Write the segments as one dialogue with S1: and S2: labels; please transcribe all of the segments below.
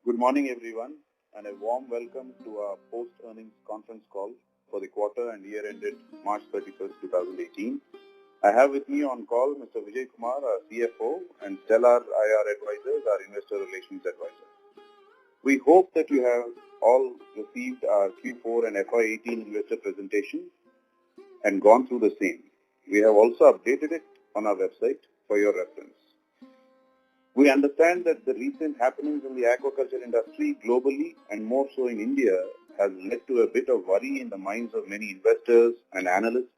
S1: Good morning, everyone, and a warm welcome to our post-earnings conference call for the quarter and year ended March 31st, 2018. I have with me on call Mr. Vijay Kumar, our CFO, and Stellar IR Advisors, our Investor Relations Advisor. We hope that you have all received our Q4 and FY18 investor presentation and gone through the same. We have also updated it on our website for your reference. We understand that the recent happenings in the aquaculture industry globally and more so in India has led to a bit of worry in the minds of many investors and analysts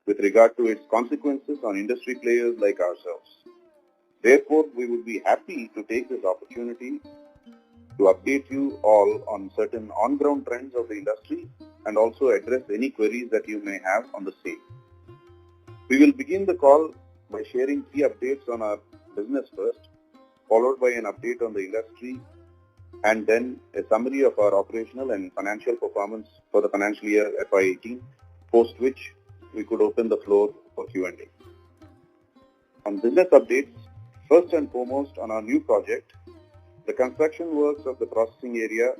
S1: with regard to its consequences on industry players like ourselves. Therefore, we would be happy to take this opportunity to update you all on certain on-ground trends of the industry and also address any queries that you may have on the same. We will begin the call by sharing key updates on our business first, followed by an update on the industry, and then a summary of our operational and financial performance for the financial year FY18, post which we could open the floor for Q&A. On business updates, first and foremost on our new project, the construction works of the processing area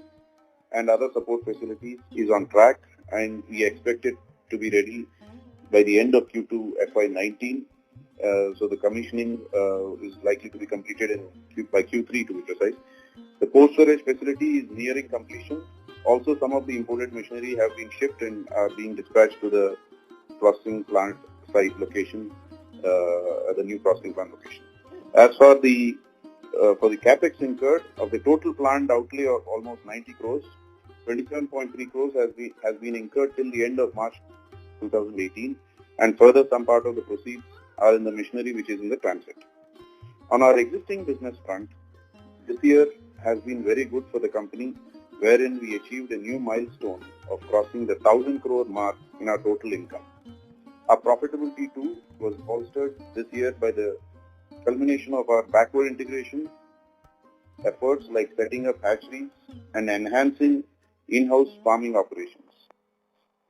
S1: and other support facilities is on track, and we expect it to be ready by the end of Q2 FY19. So the commissioning is likely to be completed by Q3 to be precise. The cold storage facility is nearing completion. Also, some of the imported machinery have been shipped and are being dispatched to the processing plant site location, the new processing plant location. As for the capex incurred of the total planned outlay of almost 90 crores, 27.3 crores has been incurred till the end of March 2018, and further some part of the proceeds are in the machinery which is in the transit. On our existing business front, this year has been very good for the company, wherein we achieved a new milestone of crossing the 1,000 crore mark in our total income. Our profitability too was bolstered this year by the culmination of our backward integration efforts like setting up hatcheries and enhancing in-house farming operations.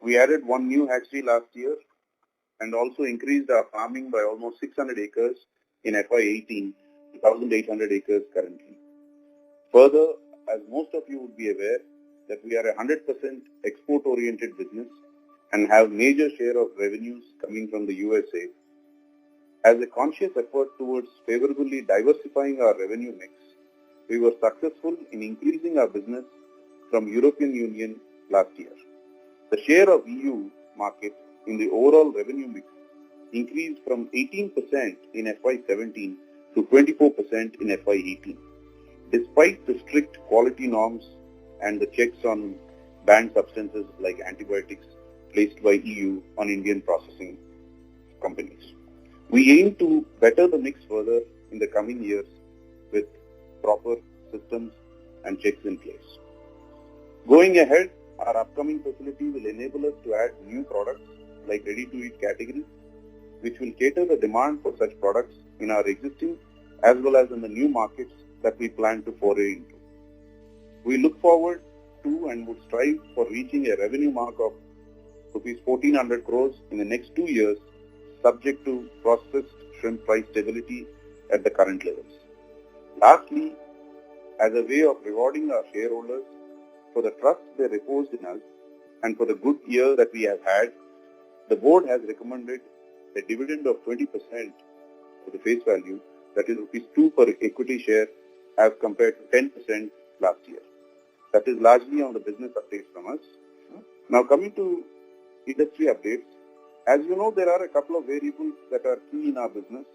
S1: We added one new hatchery last year and also increased our farming by almost 600 acres in FY18 to 1,800 acres currently. Further, as most of you would be aware, that we are a 100% export-oriented business and have major share of revenues coming from the USA. As a conscious effort towards favorably diversifying our revenue mix, we were successful in increasing our business from European Union last year. The share of EU market in the overall revenue mix increased from 18% in FY17 to 24% in FY18, despite the strict quality norms and the checks on banned substances like antibiotics placed by EU on Indian processing companies. We aim to better the mix further in the coming years with proper systems and checks in place. Going ahead, our upcoming facility will enable us to add new products like ready-to-eat category, which will cater the demand for such products in our existing as well as in the new markets that we plan to foray into. We look forward to and would strive for reaching a revenue mark of rupees 1,400 crores in the next 2 years, subject to processed shrimp price stability at the current levels. Lastly, as a way of rewarding our shareholders for the trust they reposed in us and for the good year that we have had, the board has recommended a dividend of 20% of the face value, that is rupees 2 per equity share as compared to 10% last year. That is largely on the business updates from us. Now coming to industry updates, as you know, there are a couple of variables that are key in our business.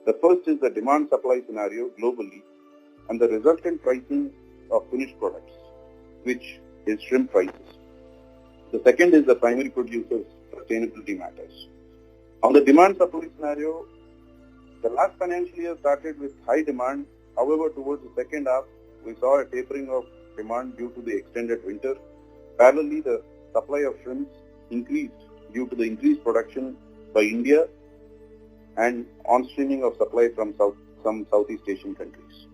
S1: The first is the demand-supply scenario globally and the resultant pricing of finished products, which is shrimp prices. The second is the primary producers' sustainability matters. On the demand-supply scenario, the last financial year started with high demand. However, towards the second half, we saw a tapering of demand due to the extended winter. Parallelly, the supply of shrimps increased due to the increased production by India and on-streaming of supply from some Southeast Asian countries.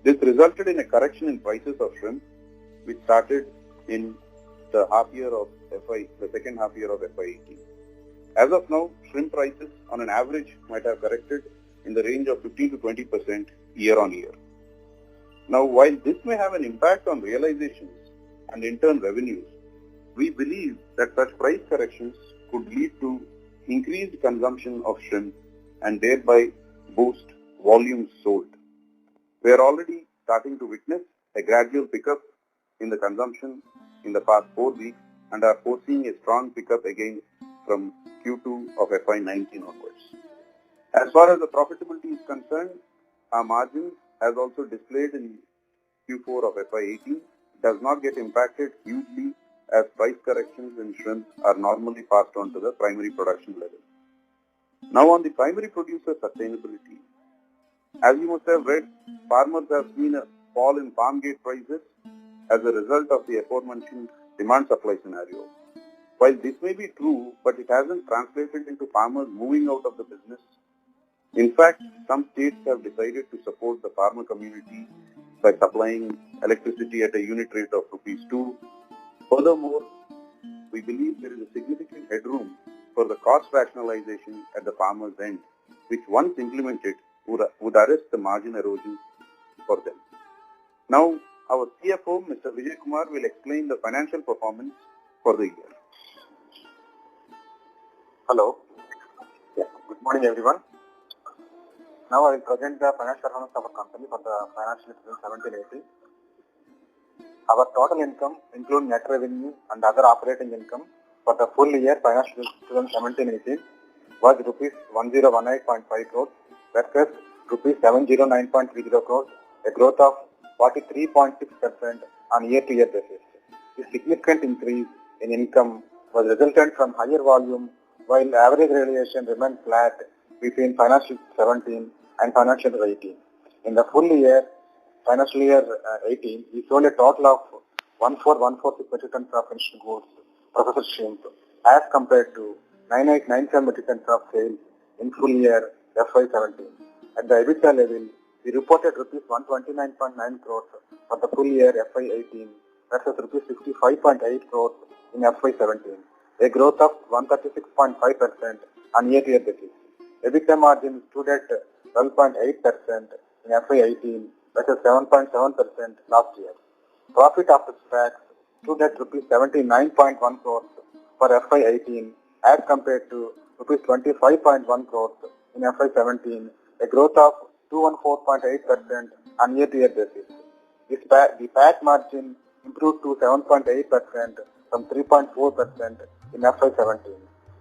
S1: This resulted in a correction in prices of shrimp, which started in the second half year of FY18. As of now, shrimp prices on an average might have corrected in the range of 15 to 20% year on year. Now, while this may have an impact on realizations and in turn revenues, we believe that such price corrections could lead to increased consumption of shrimp and thereby boost volumes sold. We are already starting to witness a gradual pickup in the consumption in the past 4 weeks and are foreseeing a strong pickup again from Q2 of FY19 onwards. As far as the profitability is concerned, our margins, as also displayed in Q4 of FY18, does not get impacted hugely as price corrections in shrimp are normally passed on to the primary production level. Now on the primary producer sustainability, as you must have read, farmers have seen a fall in farm gate prices as a result of the aforementioned demand-supply scenario. While this may be true, but it hasn't translated into farmers moving out of the business. In fact, some states have decided to support the farmer community by supplying electricity at a unit rate of ₹2. Furthermore, we believe there is a significant headroom for the cost rationalization at the farmer's end, which once implemented would arrest the margin erosion for them. Now, our CFO, Mr. Vijay Kumar, will explain the financial performance for the year.
S2: Hello. Good morning, everyone. Now I will present the financial performance of our company for the financial year 2017-18. Our total income, including net revenue and other operating income for the full year financial year 2017-18 was rupees 1018.5 crores versus rupees 709.30 crores, a growth of 43.6% on year-to-year basis. The significant increase in income was resultant from higher volume, while average realization remained flat between financial 17 and financial year 18. In the full year, financial year 18, we sold a total of 14,146 metric tons of finished goods, processed shrimp, as compared to 9,897 metric tons of sales in full year FY17. At the EBITDA level, we reported rupees 129.9 crores for the full year FY18 versus rupees 65.8 crores in FY17, a growth of 136.5% on year-to-year basis. EBITDA margin stood at 12.8% in FY18 versus 7.7% last year. Profit after tax stood at rupees 79.1 crores for FY18 as compared to rupees 25.1 crores in FY17, a growth of 214.8% on year-to-year basis. The PAT margin improved to 7.8% from 3.4% in FY17.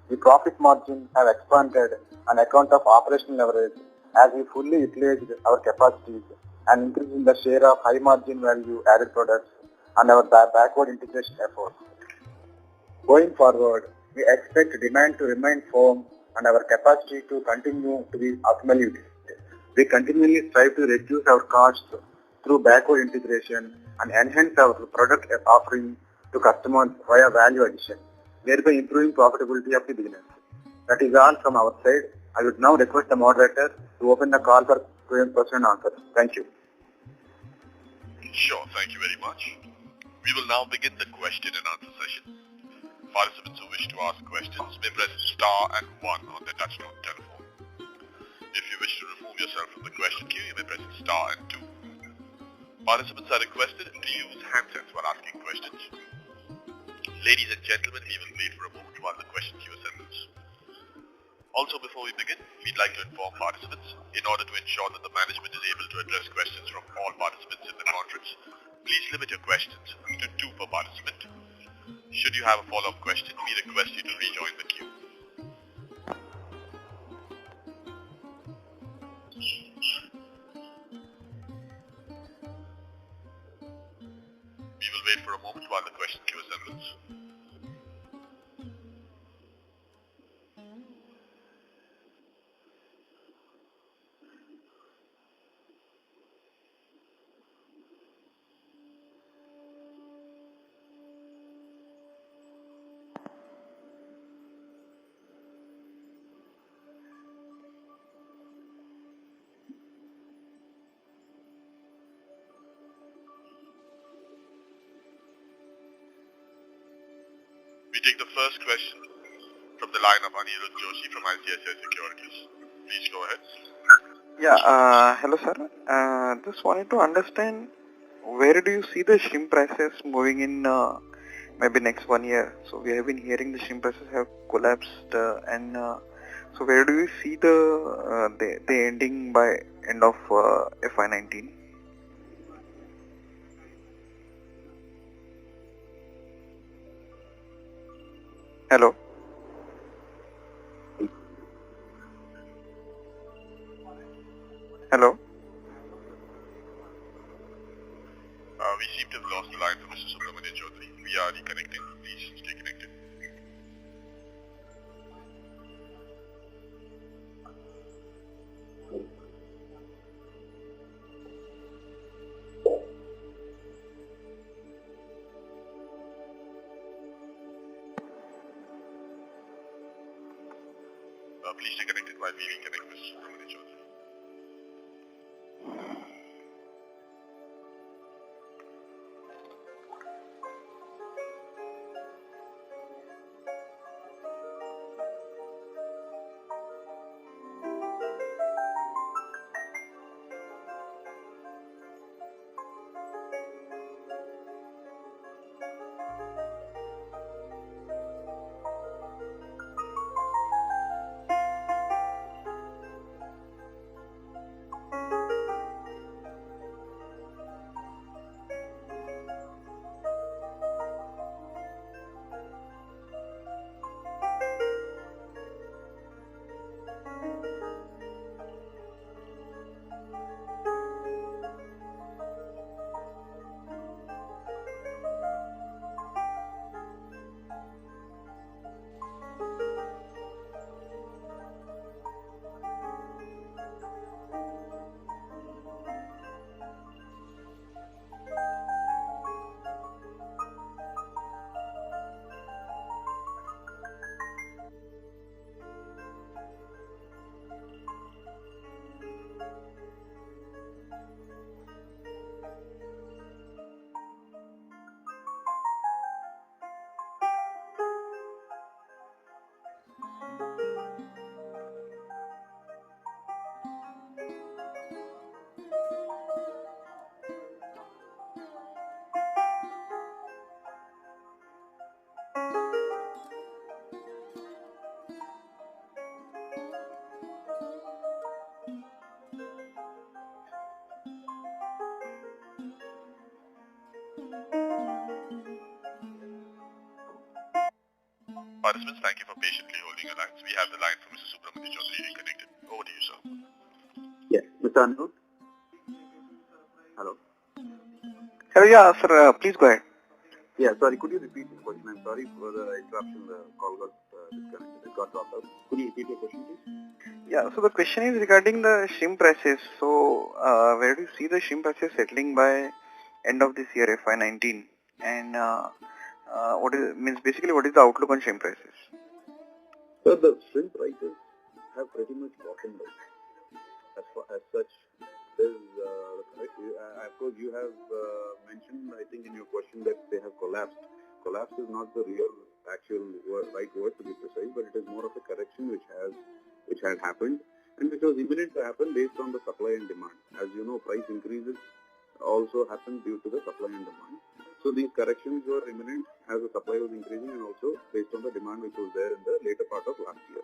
S2: The profit margin have expanded on account of operational leverage as we fully utilized our capacities and increasing the share of high margin value added products and our backward integration efforts. Going forward, we expect demand to remain firm and our capacity to continue to be optimally utilized. We continually strive to reduce our costs through backward integration and enhance our product offering to customers via value addition, thereby improving profitability of the business. That is all from our side. I would now request the moderator to open the call for question and answers. Thank you.
S3: Sure, thank you very much. We will now begin the question and answer session. Participants who wish to ask questions may press star and 1 on their touchtone telephone. If you wish to remove yourself from the question queue, you may press star and 2. Participants are requested to use handsets while asking questions. Ladies and gentlemen, we will wait for a moment while the question queue assembles. Also, before we begin, we'd like to inform participants, in order to ensure that the management is able to address questions from all participants in the conference, please limit your questions to 2 per participant. Should you have a follow-up question, we request you to rejoin the queue. We will wait for a moment while the question queue assembles. We take the first question from the line of Anirudh Joshi from ICICI Securities. Please go ahead.
S2: Yeah, hello sir. Just wanted to understand where do you see the shrimp prices moving in maybe next 1 year? So we have been hearing the shrimp prices have collapsed and so where do you see the ending by end of FY19? Hello? Hello?
S3: We seem to have lost the line from Mr. Subramanian Chaudhary. We are reconnecting. Please stay connected. Please stay connected while we reconnect Mr. Subramanian Chaudhary. Participants, thank you for patiently holding your lines. We have the line from Mr. Subramanian Chaudhary reconnected. Over to you, sir.
S1: Yes, Mr. Anirudh. Hello.
S2: Hello, yeah sir, please go ahead.
S1: Yeah, sorry, could you repeat the question? I'm sorry for the interruption, the call got disconnected, it got dropped out. Could you repeat your question, please?
S2: Yeah, so the question is regarding the shrimp prices. So where do you see the shrimp prices settling by end of this year, FY19? And what is the outlook on shrimp prices?
S1: So the shrimp prices have pretty much bottomed out. As such, there's of course you have mentioned, I think in your question, that they have collapsed. Collapse is not the real actual right word to be precise, but it is more of a correction which had happened and which was imminent to happen based on the supply and demand. As you know, price increases also happen due to the supply and demand. So these corrections were imminent as the supply was increasing and also based on the demand which was there in the later part of last year.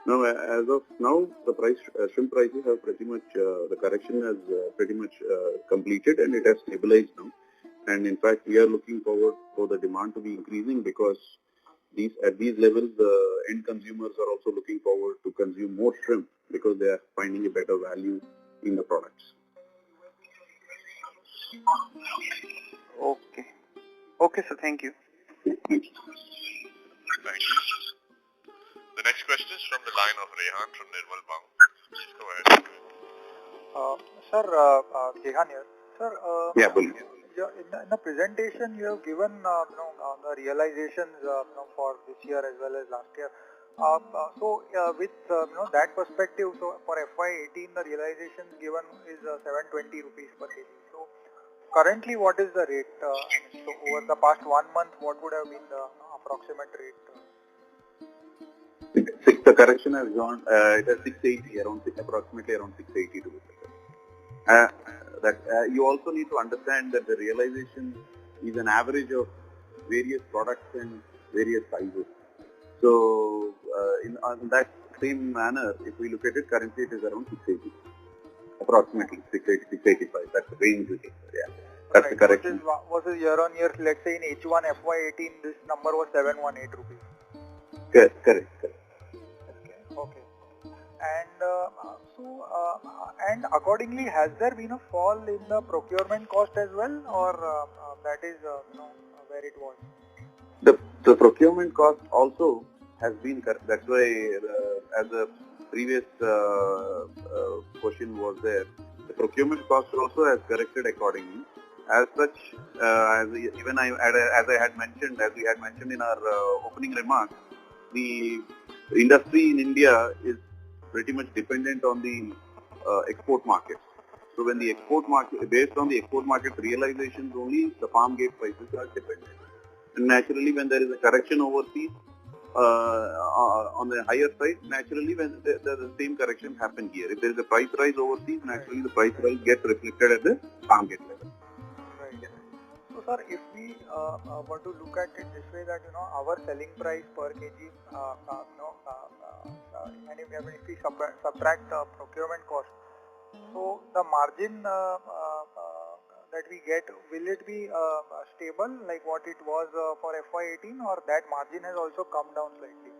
S1: Now, as of now, the shrimp prices have pretty much, the correction has pretty much completed and it has stabilized now. And in fact, we are looking forward for the demand to be increasing because at these levels, the end consumers are also looking forward to consume more shrimp because they are finding a better value in the products.
S2: Okay. Okay, sir. Thank you.
S1: Thank you.
S3: Thank you. The next question is from the line of Rehan from Nirmal Bang. Please go ahead.
S4: Sir, Rehan here. Sir,
S1: Yeah, please.
S4: in the presentation you have given the realizations for this year as well as last year. With that perspective, so for FY18 the realizations given is 720 rupees per kg. So currently what is the rate? So over the past 1 month, what would have been the approximate rate?
S1: the correction has gone, it is 680, approximately around 680 to be precise. You also need to understand that the realization is an average of various products and various sizes. So, in that same manner, if we look at it, currently it is around 680, approximately 680, 685. That's the range we take. Yeah, that's the correction.
S4: Versus year on year, let's say in H1 FY18, this number was 718 rupees.
S1: Correct.
S4: Okay. And accordingly, has there been a fall in the procurement cost as well, or that is where it was?
S1: The procurement cost also has been, that's why as the previous question was there, the procurement cost also has corrected accordingly. As such, as we had mentioned in our opening remarks, the industry in India is pretty much dependent on the export markets. So when the export market, based on the export market realizations only, the farm gate prices are dependent. And naturally, when there is a correction overseas, on the higher side, naturally when the same correction happen here. If there is a price rise overseas, naturally the price rise gets reflected at the farm gate level.
S4: Right. So sir, if we were to look at it this way, that our selling price per kg, and if we subtract procurement cost, so the margin that we get, will it be stable like what it was for FY18, or that margin has also come down slightly?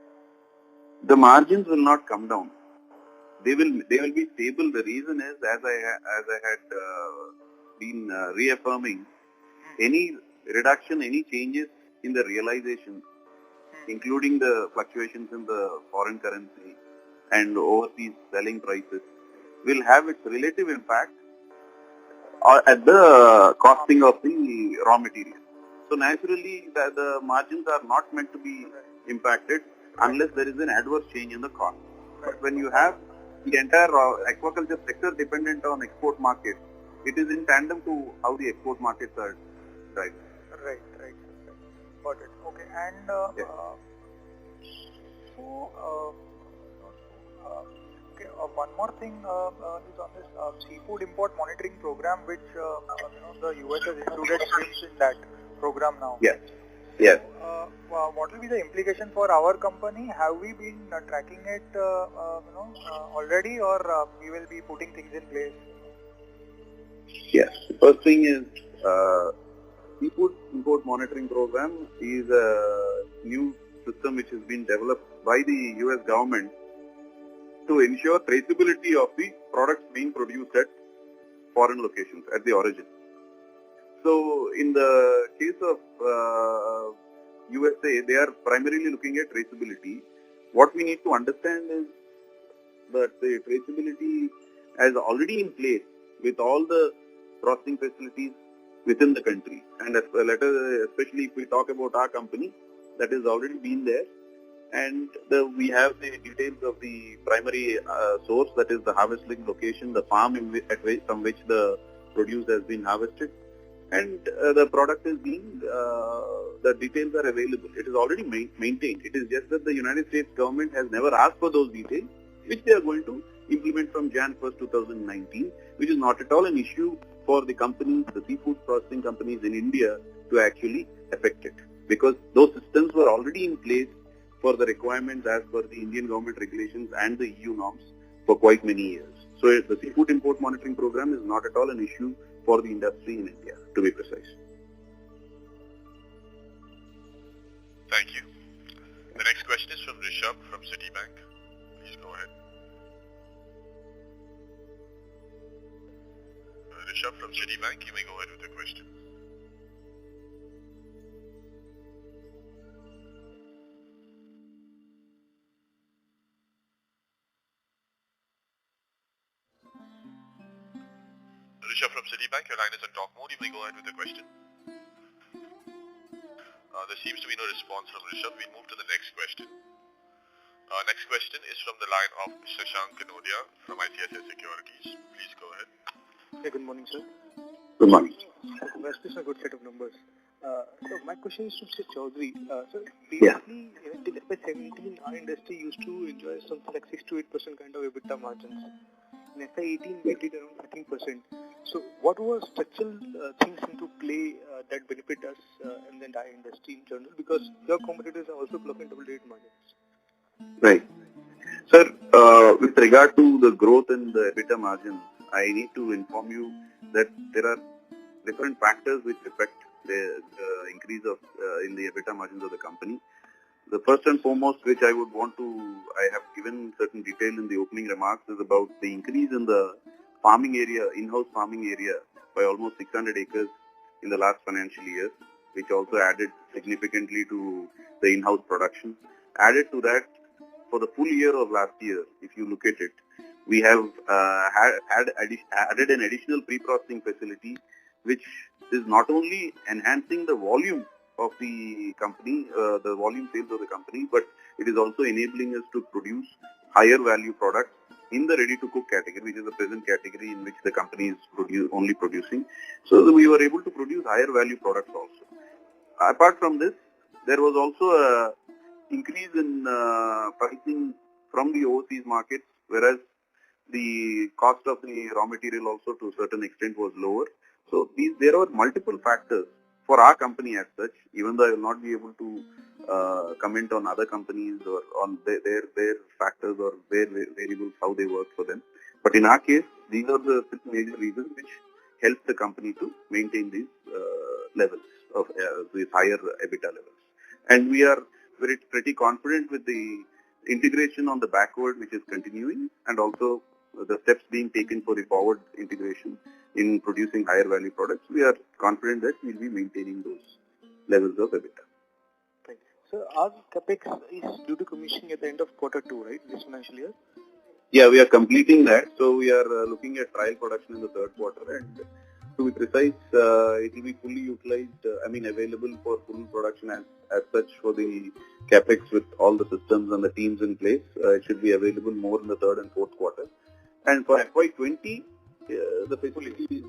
S1: The margins will not come down. They will be stable. The reason is, as I had been reaffirming, any reduction, any changes in the realization, including the fluctuations in the foreign currency and overseas selling prices, will have its relative impact at the costing of the raw material. So naturally, the margins are not meant to be impacted unless there is an adverse change in the cost. But when you have the entire aquaculture sector dependent on export markets, it is in tandem to how the export markets are driving.
S4: Right. Got it. Okay. And one more thing is on this seafood import monitoring program, which the US has included shrimps in that program now.
S1: Yes.
S4: So, what will be the implication for our company? Have we been tracking it already, or we will be putting things in place?
S1: Yes. The first thing is seafood import monitoring program is a new system which has been developed by the US government to ensure traceability of the products being produced at foreign locations, at the origin. So, in the case of USA, they are primarily looking at traceability. What we need to understand is that the traceability is already in place with all the processing facilities within the country. And especially if we talk about our company, that has already been there. And we have the details of the primary source, that is the harvesting location, the farm from which the produce has been harvested, and the product is being, the details are available. It is already maintained. It is just that the United States government has never asked for those details, which they are going to implement from Jan 1st, 2019, which is not at all an issue for the companies, the seafood processing companies in India, to actually affect it, because those systems were already in place for the requirements as per the Indian government regulations and the EU norms for quite many years. So the seafood import monitoring program is not at all an issue for the industry in India, to be precise.
S3: Thank you. The next question is from Rishabh from Citibank. Please go ahead. Rishabh from Citibank, you may go ahead with the question. Rishabh from Citibank, your line is on talk mode. You may go ahead with the question. There seems to be no response from Rishabh. We move to the next question. Next question is from the line of Shashank Kanodia from ICICI Securities. Please go ahead.
S5: Hey, good morning, sir.
S1: Good morning.
S5: congratulations on a good set of numbers. So my question is to Mr. Chaudhary. So previously, till FY17, our industry used to enjoy something like 6 to 8% kind of EBITDA margins. In FY18, we did around 13%. So what were structural things into play that benefit us and the entire industry in general? Because your competitors are also clocking double-digit margins.
S1: Right. Sir, with regard to the growth in the EBITDA margin, I need to inform you that there are different factors which affect the increase of in the EBITDA margins of the company. The first and foremost, which I have given certain detail in the opening remarks, is about the increase in the farming area, in-house farming area, by almost 600 acres in the last financial year, which also added significantly to the in-house production. Added to that, for the full year of last year, if you look at it, we have added an additional pre-processing facility, which is not only enhancing the volume of the company, the volume sales of the company, but it is also enabling us to produce higher value products in the ready-to-cook category, which is the present category in which the company is only producing. So we were able to produce higher value products also. Apart from this, there was also a increase in pricing from the overseas markets, whereas the cost of the raw material also to a certain extent was lower. So there are multiple factors for our company as such, even though I will not be able to comment on other companies or on their factors or their variables, how they work for them. But in our case, these are the major reasons which help the company to maintain these levels of these higher EBITDA levels. And we are pretty confident with the integration on the backward, which is continuing, and also the steps being taken for the forward integration in producing higher value products. We are confident that we will be maintaining those levels of EBITDA.
S5: Right. So our capex is due to commissioning at the end of Q2, right, this financial year?
S1: Yeah, we are completing that. So we are looking at trial production in the third quarter, and to be precise, it will be fully utilized, available for full production as such for the capex with all the systems and the teams in place. It should be available more in the third and fourth quarter. And for FY20, the facility is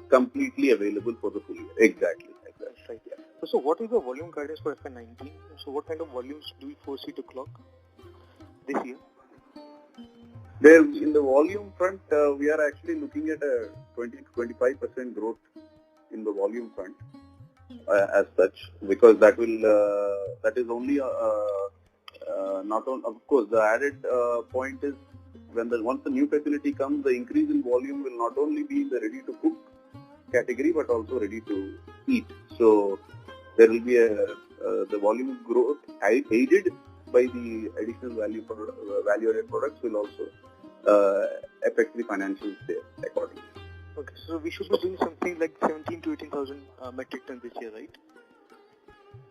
S1: completely available for the full year. Exactly.
S5: That's right. Yeah. So what is the volume guidance for FY19? So what kind of volumes do we foresee to clock this year?
S1: There, in the volume front, we are actually looking at a 20-25% growth in the volume front as such, because that is only not on. Of course, the added point is once the new facility comes, the increase in volume will not only be in the ready-to-cook category but also ready-to-eat. So there will be the volume growth aided by the additional value-added products will also affect the financials there accordingly.
S5: Okay, so we should be doing something like 17 to 18,000 metric tons this year, right?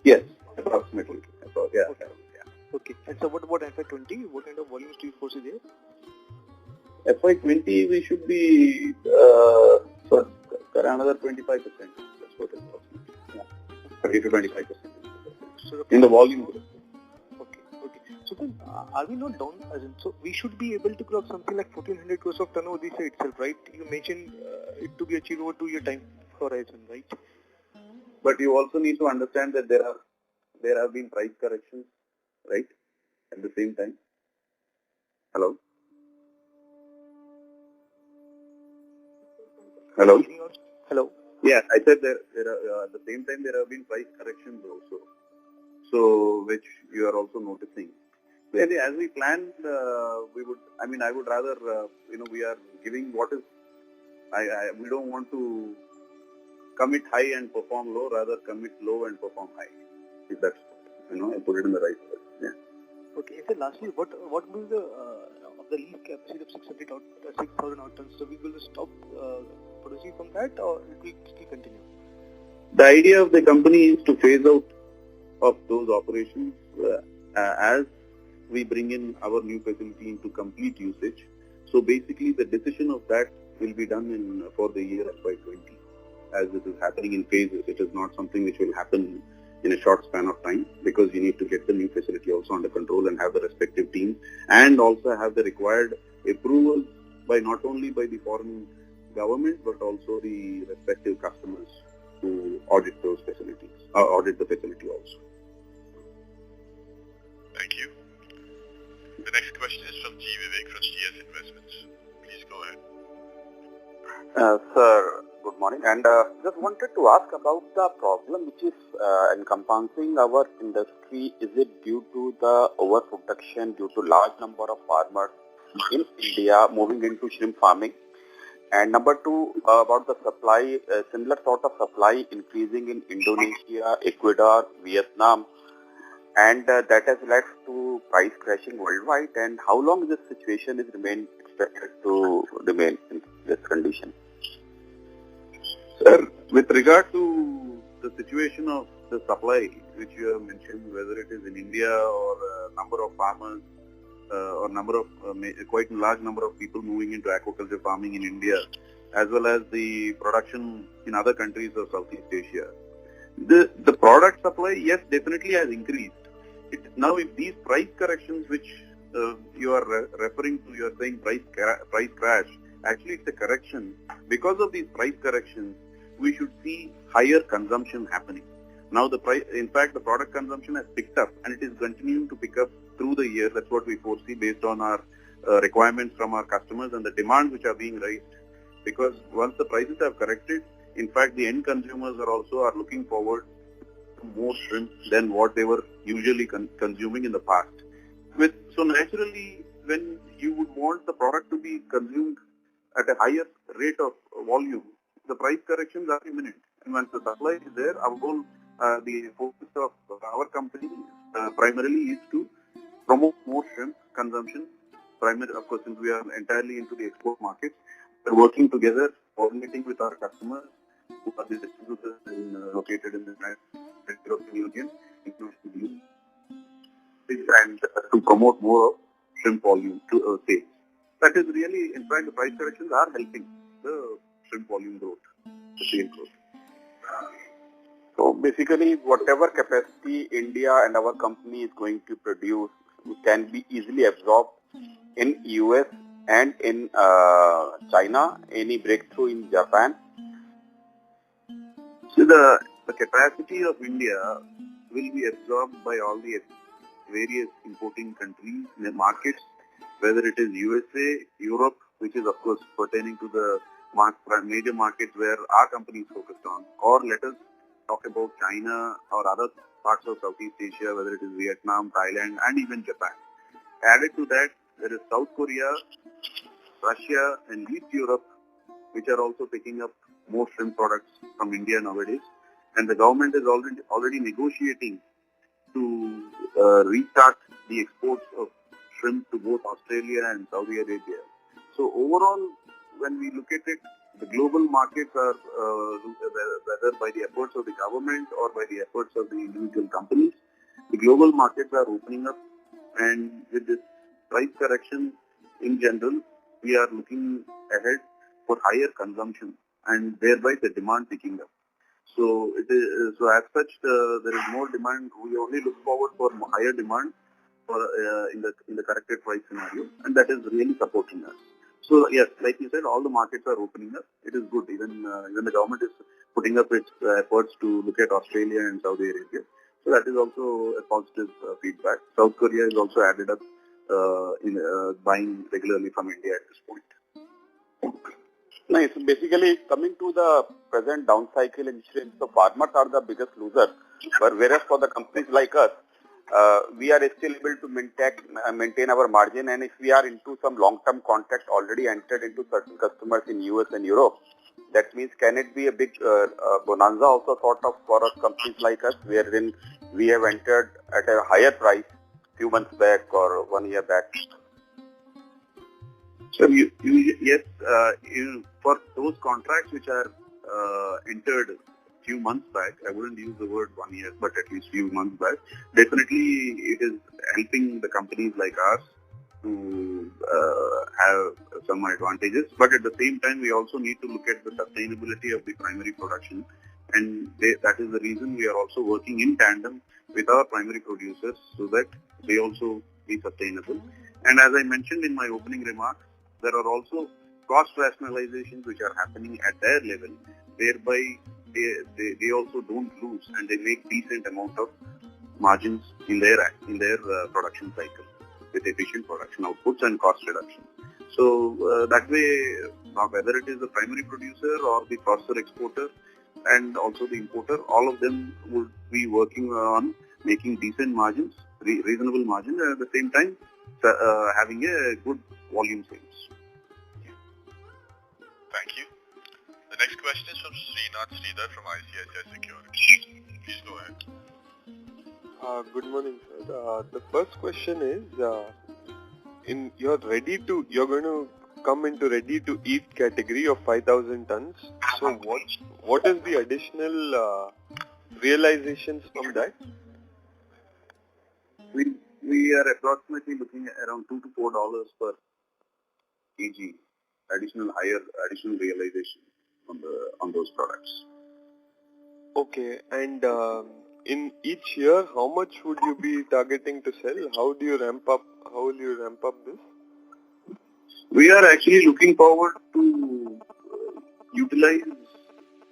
S1: Yes, approximately. Yeah.
S5: Okay. Okay. And so what about FY20? What kind of volumes do you foresee there?
S1: FY20 we should be another 25%. That's what it was. Yeah. 30 to 25%. So in the volume growth.
S5: Okay. So then, are we not down? So we should be able to clock something like 1,400 crores of turnover this year itself, right? You mentioned it to be achieved over 2-year time horizon, right?
S1: But you also need to understand that there have been price corrections, right? At the same time. Hello. Yeah, I said there are at the same time there have been price corrections also. So which you are also noticing. Really, as we planned, I would rather, we are giving what is, we don't want to commit high and perform low, rather commit low and perform high. If that's, I put it in the right way. Yeah.
S5: Okay. And then lastly, what will the lease capacity of 6,000 odd tons? So we will stop producing from that, or it will still continue?
S1: The idea of the company is to phase out of those operations as we bring in our new facility into complete usage. So basically, the decision of that will be done for the year FY20, as it is happening in phases. It is not something which will happen in a short span of time, because you need to get the new facility also under control and have the respective teams, and also have the required approvals by not only by the foreign government but also the respective customers to audit those facilities, audit the facility also.
S3: Thank you. The next question is from G. Vivek from GS Investments. Please go ahead.
S6: Sir, good morning. And just wanted to ask about the problem which is encompassing our industry. Is it due to the overproduction due to large number of farmers in India moving into shrimp farming? And number two, about the supply, similar sort of supply increasing in Indonesia, Ecuador, Vietnam, and that has led to price crashing worldwide. And how long this situation is expected to remain in this condition?
S1: Sir, with regard to the situation of the supply, which you have mentioned, whether it is in India or number of farmers or number of quite a large number of people moving into aquaculture farming in India, as well as the production in other countries of Southeast Asia, the product supply, yes, definitely has increased. Now, if these price corrections which you are referring to, you are saying price crash, actually it's a correction. Because of these price corrections, we should see higher consumption happening. Now the price, in fact, the product consumption has picked up and it is continuing to pick up through the year. That's what we foresee based on our requirements from our customers and the demands which are being raised. Because once the prices have corrected, in fact, the end consumers are looking forward to more shrimp than what they were usually consuming in the past. So naturally, when you would want the product to be consumed at a higher rate of volume, the price corrections are imminent. And once the supply is there, our whole the focus of our company primarily is to promote more shrimp consumption. Primarily, of course, since we are entirely into the export markets, we're working together, coordinating with our customers who are the distributors located in the European Union, including and to promote more of shrimp volume to sales. That is really, in fact, the price corrections are helping the shrimp volume growth, the sales growth.
S6: So basically, whatever capacity India and our company is going to produce can be easily absorbed in US and in China. Any breakthrough in Japan?
S1: So the capacity of India will be absorbed by all the various importing countries in the markets, whether it is USA, Europe, which is of course pertaining to the major markets where our company is focused on, or let us talk about China or other parts of Southeast Asia, whether it is Vietnam, Thailand, and even Japan. Added to that, there is South Korea, Russia, and East Europe, which are also picking up more shrimp products from India nowadays. And the government is already negotiating to restart the exports of shrimp to both Australia and Saudi Arabia. So overall, when we look at it, the global markets are, whether by the efforts of the government or by the efforts of the individual companies, the global markets are opening up, and with this price correction in general, we are looking ahead for higher consumption and thereby the demand picking up. So it is, so as such, there is more demand. We only look forward for higher demand for in the corrected price scenario, and that is really supporting us. So yes, like you said, all the markets are opening up. It is good. Even the government is putting up its efforts to look at Australia and Saudi Arabia. So that is also a positive feedback. South Korea is also added up in buying regularly from India at this point.
S6: Nice. Basically, coming to the present down cycle in shrimp, the farmers are the biggest loser. But whereas for the companies like us, we are still able to maintain our margin, and if we are into some long-term contract already entered into certain customers in US and Europe, that means can it be a big bonanza also sort of for us companies like us, wherein we have entered at a higher price few months back or 1 year back?
S1: So yes, for those contracts which are entered few months back, I wouldn't use the word 1 year, but at least few months back, definitely it is helping the companies like us to have some advantages. But at the same time, we also need to look at the sustainability of the primary production, and that is the reason we are also working in tandem with our primary producers so that they also be sustainable. And as I mentioned in my opening remarks, there are also cost rationalizations which are happening at their level, thereby they also don't lose, and they make decent amount of margins in their production cycle with efficient production outputs and cost reduction. So that way, whether it is the primary producer or the processor exporter and also the importer, all of them would be working on making decent margins, reasonable margins, and at the same time having a good volume sales.
S3: Thank you. The next question is from Srinath Sridhar from ICICI Securities. Please go ahead.
S7: Good morning, sir. The first question is, you're going to come into ready-to-eat category of 5,000 tons. So what is the additional realizations from that?
S1: We are approximately looking at around $2 to $4 per kg additional realization on those products.
S7: Okay, and in each year, how much would you be targeting to sell? How will you ramp up this?
S1: We are actually looking forward to utilize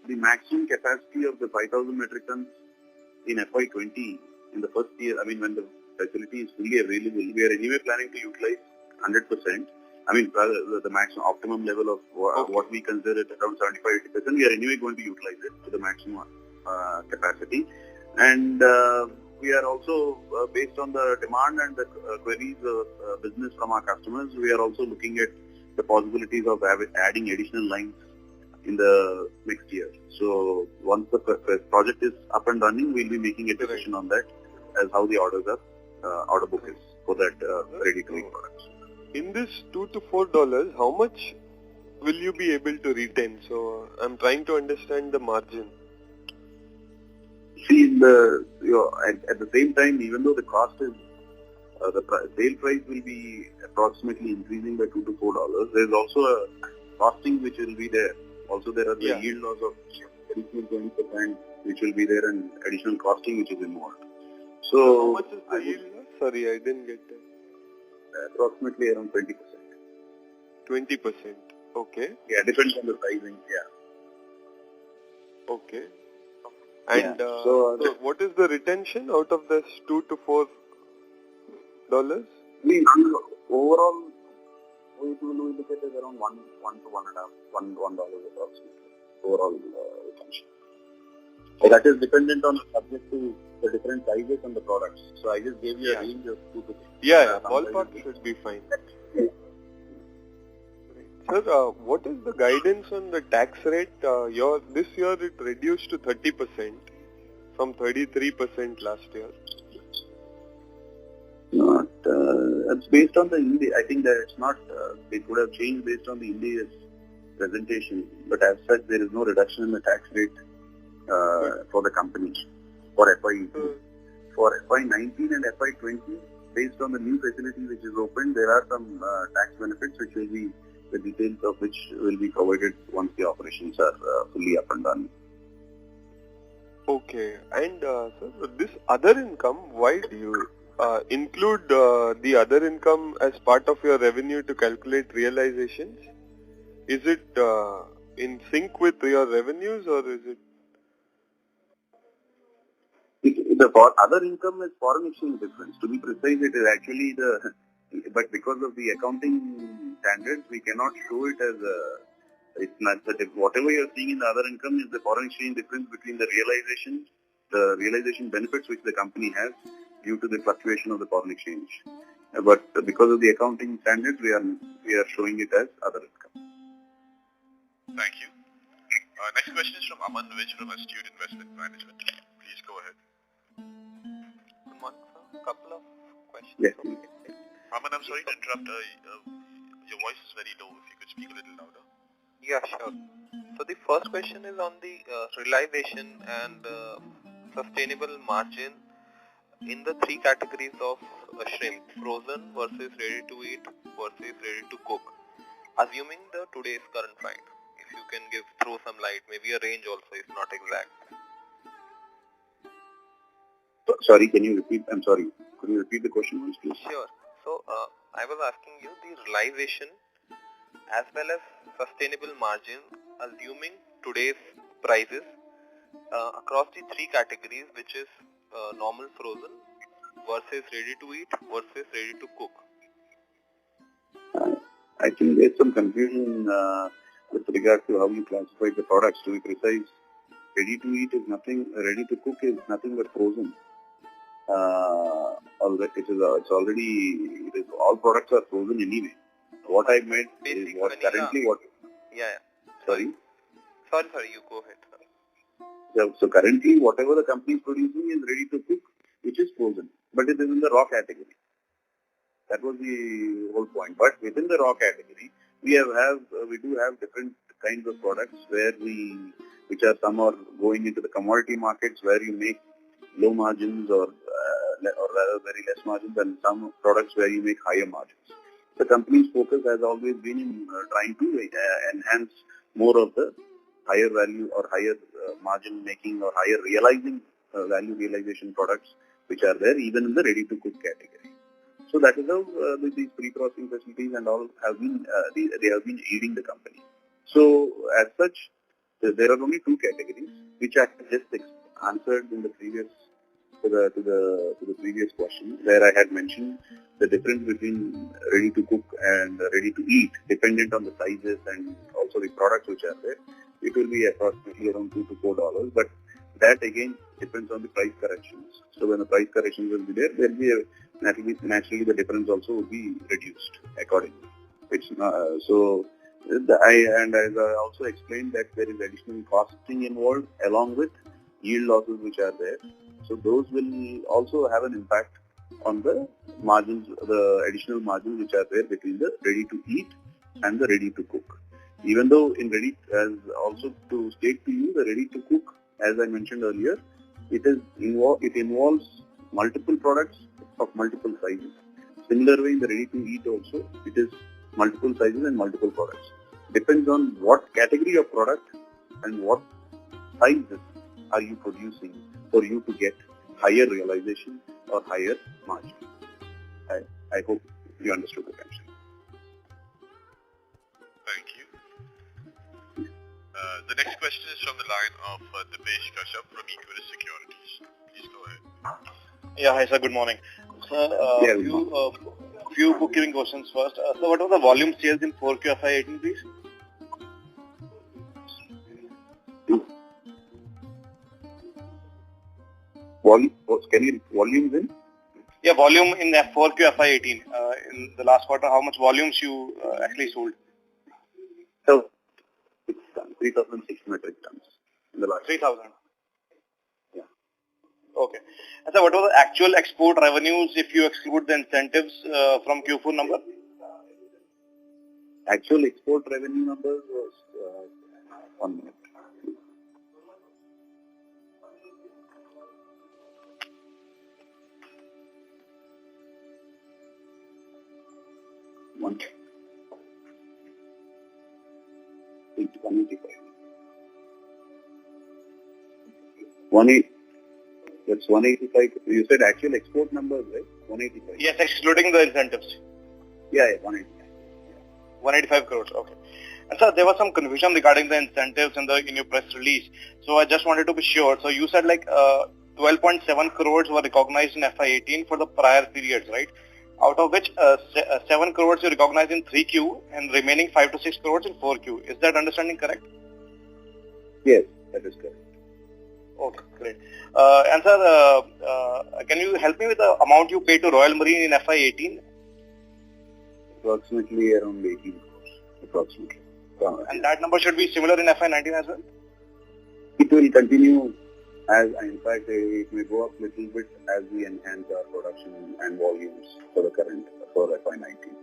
S1: the maximum capacity of the 5,000 metric tons in FY20 in the first year. I mean, when the facility is fully available, we are anyway planning to utilize 100%. I mean, the maximum optimum level of what we consider at around 75-80%, we are anyway going to utilize it to the maximum capacity. And we are also, based on the demand and the queries of business from our customers, we are also looking at the possibilities of adding additional lines in the next year. So once the project is up and running, we'll be making a decision on that as how the order book is for that ready-to-eat products.
S7: In this $2 to $4, how much will you be able to retain? So I'm trying to understand the margin.
S1: See, at the same time, even though the cost is, the sale price will be approximately increasing by $2 to $4, there is also a costing which will be there. Also, there are the yield loss of additional 20% which will be there, and additional costing which is involved. So
S7: how much is the yield loss? Sorry, I didn't get that.
S1: Approximately around 20%.
S7: 20%. Okay.
S1: Yeah, depends on the sizing. Yeah.
S7: Okay. And so what is the retention out of this $2 to $4?
S1: Overall, we will look at it around $1 to $1.5 approximately. Overall retention. So that is dependent on subject to the different sizes and the products. So I just gave you a range of 2 to 3.
S7: Yeah, ballpark should be fine. Yeah. Sir, what is the guidance on the tax rate? This year it reduced to 30% from 33% last year.
S1: It's based on the India. I think that it's not. It would have changed based on the India's presentation, but as such, there is no reduction in the tax rate for the company for FY18. For FY19 and FY20, based on the new facility which is opened, there are some tax benefits which will be, the details of which will be provided once the operations are fully up and running.
S7: Okay. And sir, this other income, why do you include the other income as part of your revenue to calculate realizations? Is it in sync with your revenues, or is it?
S1: The other income is foreign exchange difference. To be precise, it is actually but because of the accounting standards, we cannot show it as it's not that whatever you are seeing in the other income is the foreign exchange difference between the realization benefits which the company has due to the fluctuation of the foreign exchange. But because of the accounting standards, we are showing it as other income.
S3: Thank you. Next question is from Aman Vij from Astute Investment Management. Please go ahead.
S8: Good morning, sir. A couple of questions.
S1: Yes.
S3: Aman, I'm sorry to interrupt. Your voice is very low. If you could speak a little louder.
S8: Yeah, sure. So the first question is on the realization and sustainable margin in the three categories of shrimp: frozen versus ready to eat versus ready to cook. Assuming the today's current price, if you can throw some light, maybe a range also, if not exact.
S1: Sorry, can you repeat? I'm sorry. Could you repeat the question once, please?
S8: Sure. So I was asking you the realization as well as sustainable margin, assuming today's prices across the three categories, which is normal frozen versus ready to eat versus ready to cook.
S1: I think there's some confusion with regard to how you classify the products. To be precise, ready to eat is nothing, ready to cook is nothing but frozen. All products are frozen anyway. What I meant is what
S8: vanilla.
S1: Currently what.
S8: Yeah.
S1: Sorry,
S8: you go ahead.
S1: So currently whatever the company is producing is ready to cook, which is frozen, but it is in the raw category. That was the whole point. But within the raw category, we do have different kinds of products which are some are going into the commodity markets where you make low margins or rather very less margins, and some products where you make higher margins. The company's focus has always been in trying to enhance more of the higher value or higher margin making or higher value realization products which are there even in the ready to cook category. So that is how these pre-processing facilities and all have been they have been aiding the company. So as such, there are only two categories which I just answered in the previous to the previous question, where I had mentioned the difference between ready to cook and ready to eat, dependent on the sizes and also the products which are there. It will be approximately around $2 to $4, but that again depends on the price corrections. So when the price corrections will be there will be naturally the difference also will be reduced accordingly. As I also explained that there is additional costing involved along with yield losses which are there. So those will also have an impact on the margins, the additional margins which are there between the ready to eat and the ready to cook. Even though also to state to you, the ready to cook, as I mentioned earlier, it involves multiple products of multiple sizes. Similar way in the ready to eat also, it is multiple sizes and multiple products. Depends on what category of product and what sizes are you producing for you to get higher realization or higher margin. I hope you understood the question.
S3: Thank you. The next question is from the line of Dipesh Kashyap from Equirus Securities. Please go ahead.
S9: Yeah, hi sir, good morning. So, few bookkeeping questions first. So what was the volume sales in 4Q FY18, please?
S1: Volumes in?
S9: Yeah, volume in 4Q FY18. In the last quarter, how much volumes you actually sold?
S1: So, 3,006 metric tons in the last
S9: 3,000?
S1: Yeah.
S9: Okay. And so what was the actual export revenues if you exclude the incentives from Q4 number?
S1: Actual export revenue numbers was 1 minute. It's 185. That's 185. You said actual export numbers, right? 185.
S9: Yes, excluding the incentives.
S1: Yeah, 185.
S9: 185 crores, okay. And sir, there was some confusion regarding the incentives in your press release. So I just wanted to be sure. So you said 12.7 crores were recognized in FY18 for the prior periods, right? Out of which 7 crores you recognized in 3Q and remaining 5 to 6 crores in 4Q. Is that understanding correct?
S1: Yes, that is correct.
S9: Okay, great. And sir, can you help me with the amount you paid to Royal Marine in FY18?
S1: Approximately around 18 crores. Approximately.
S9: And that number should be similar in FY19 as well?
S1: It will continue in fact, it may go up a little bit as we enhance our production and volumes for FY19.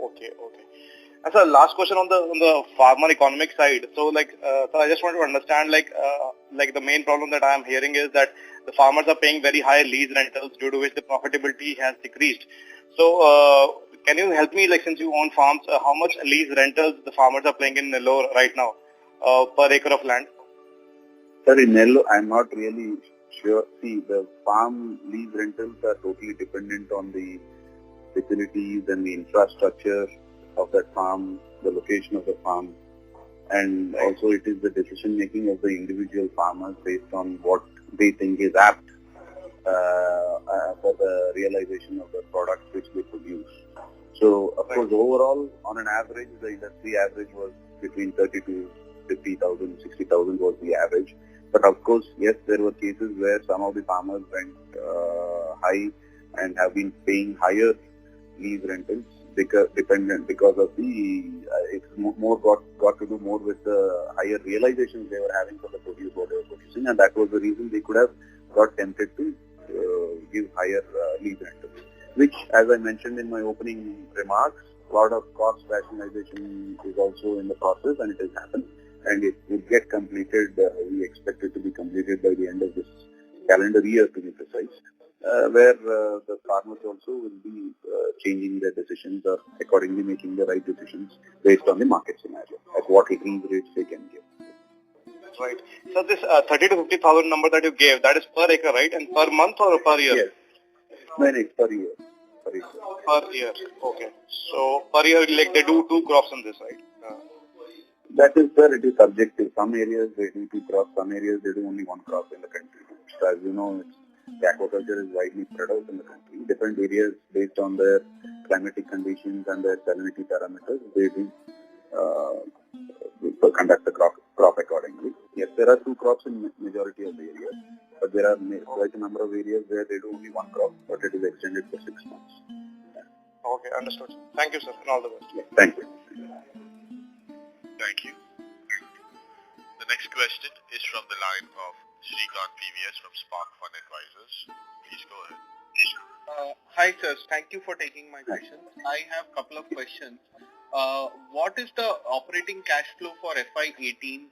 S9: Okay. And sir, last question on the farmer economic side. So so I just want to understand the main problem that I am hearing is that the farmers are paying very high lease rentals due to which the profitability has decreased. So can you help me, since you own farms, how much lease rentals the farmers are paying in Nellore right now per acre of land?
S1: Sir, in Nellore, I'm not really sure. See, the farm lease rentals are totally dependent on the facilities and the infrastructure of that farm, the location of the farm. and also it is the decision making of the individual farmers based on what they think is apt for the realization of the products which they produce. So, of course, overall, on an average, the industry average was between 30 to 50,000, 60,000 was the average. But of course, yes, there were cases where some of the farmers went high and have been paying higher lease rentals because of the it's more got to do more with the higher realizations they were having for the produce what they were producing, and that was the reason they could have got tempted to give higher lease rentals. Which, as I mentioned in my opening remarks, a lot of cost rationalization is also in the process, and it has happened, and it will get completed. We expect it to be completed by the end of this calendar year, to be precise. Where the farmers also will be changing their decisions or accordingly making the right decisions based on the market scenario, at what lease rates they can give.
S9: Right. So this 30 to 50,000 number that you gave, that is per acre, right? And per month or per year?
S1: Yes. No, it's per year.
S9: Per year. Okay. So per year, like they do 2 crops in this, right?
S1: That is where it is subjective. Some areas they do 2 crops, some areas they do only 1 crop in the country. So as you know, the aquaculture is widely spread out in the country. Different areas, based on their climatic conditions and their salinity parameters, they do conduct the crop accordingly. Yes, there are 2 crops in majority of the areas, but there are quite a number of areas where they do only 1 crop, but it is extended for 6 months.
S9: Okay, understood. Thank you, sir, and all the best.
S1: Yeah, thank you.
S3: Thank you. The next question is from the line of Srikanth PVS from Spark Fund Advisors. Please go ahead.
S8: Hi, sir. Thank you for taking my questions. I have a couple of questions. What is the operating cash flow for FY18?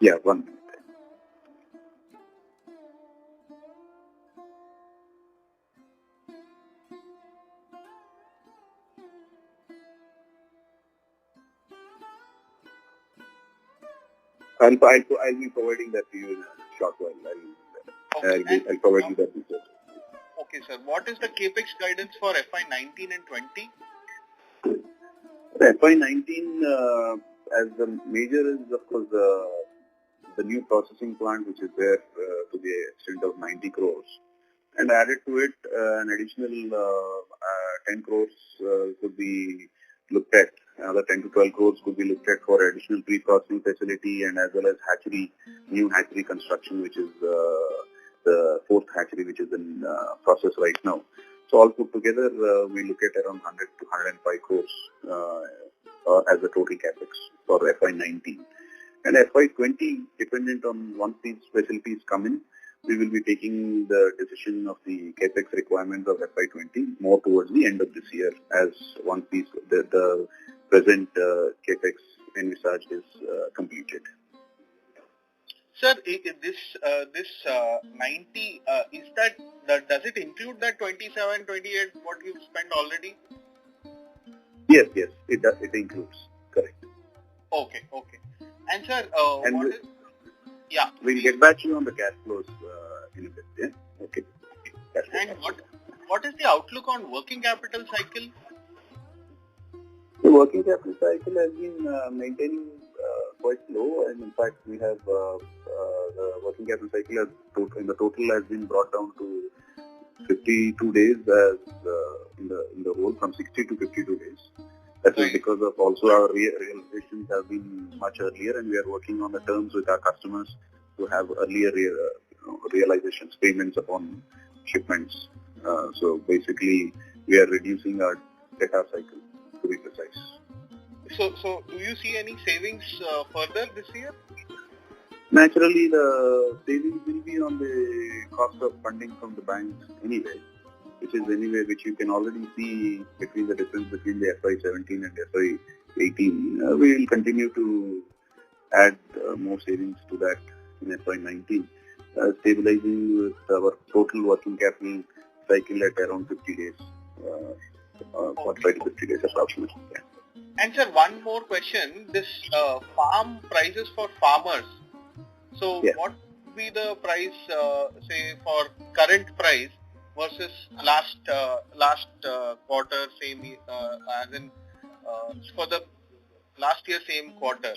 S1: Yeah, 1 minute. I'll be providing that to you in a short while. I'll provide you that details.
S8: Okay, sir. What is the capex guidance for FY19 and 20?
S1: FY19, as the major is, of course, the new processing plant, which is there to the extent of 90 crores. And added to it, an additional 10 crores could be looked at. Another 10 to 12 crores could be looked at for additional pre-processing facility and as well as new hatchery construction, which is the 4th hatchery, which is in process right now. So all put together, we look at around 100 to 105 crores as a total capex for FY19. And FY20, dependent on once these facilities come in, we will be taking the decision of the capex requirements of FY20 more towards the end of this year, as once the present capex envisaged is completed.
S8: Sir, this 90 is that does it include that 27, 28 what you've spent already?
S1: Yes, it does. It includes. Correct.
S8: Okay. And sir,
S1: yeah, we'll get back to you on the cash flows in a bit. Yeah. Okay.
S8: And what is the outlook on working capital cycle?
S1: The working capital cycle has been maintaining quite low, and in fact, we have the working capital cycle in the total has been brought down to 52 days as in the whole, from 60 to 52 days. That is because of also our realizations have been much earlier, and we are working on the terms with our customers to have earlier realizations, payments upon shipments. So basically, we are reducing our data cycle, to be precise.
S8: So do you see any savings further this year?
S1: Naturally, the savings will be on the cost of funding from the banks anyway, which you can already see between the difference between the FY17 and FY18. We will continue to add more savings to that in FY19, stabilizing with our total working capital cycle at around 50 days, 45 to 50 days approximately. Yeah.
S8: And sir, one more question. This farm prices for farmers. So what would be the price, say, for current price versus last quarter, same as in for the last year same quarter?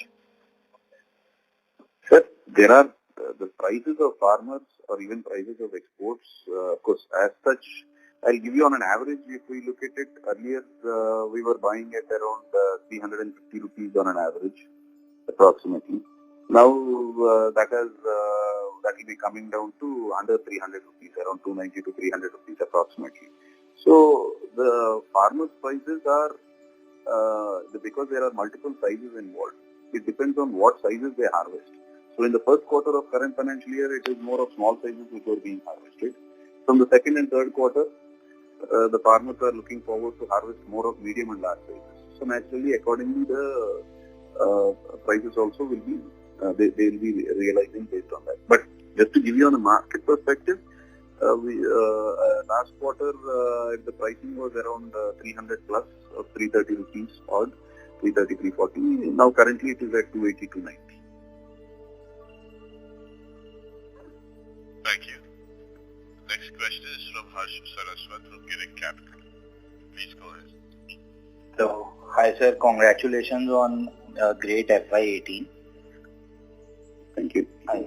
S1: Sir, there are the prices of farmers or even prices of exports, of course, as such, I'll give you on an average, if we look at it, earlier we were buying at around 350 rupees on an average, approximately. Now that will be coming down to under 300 rupees, around 290 to 300 rupees approximately. So the farmers' prices are, because there are multiple sizes involved, it depends on what sizes they harvest. So in the first quarter of current financial year, it is more of small sizes which were being harvested. From the second and third quarter, the farmers are looking forward to harvest more of medium and large sizes. So naturally, accordingly, the prices also will be, they will be realizing based on that. But just to give you on a market perspective, last quarter, the pricing was around 300 plus, or 330 rupees odd, 330, 340. Now currently it is at 280, 290.
S3: Thank you. Next question is from Harsh Saraswat from Girik Capital. Please go ahead.
S10: So, hi sir, congratulations on great FY18.
S1: Thank you.
S10: Hi.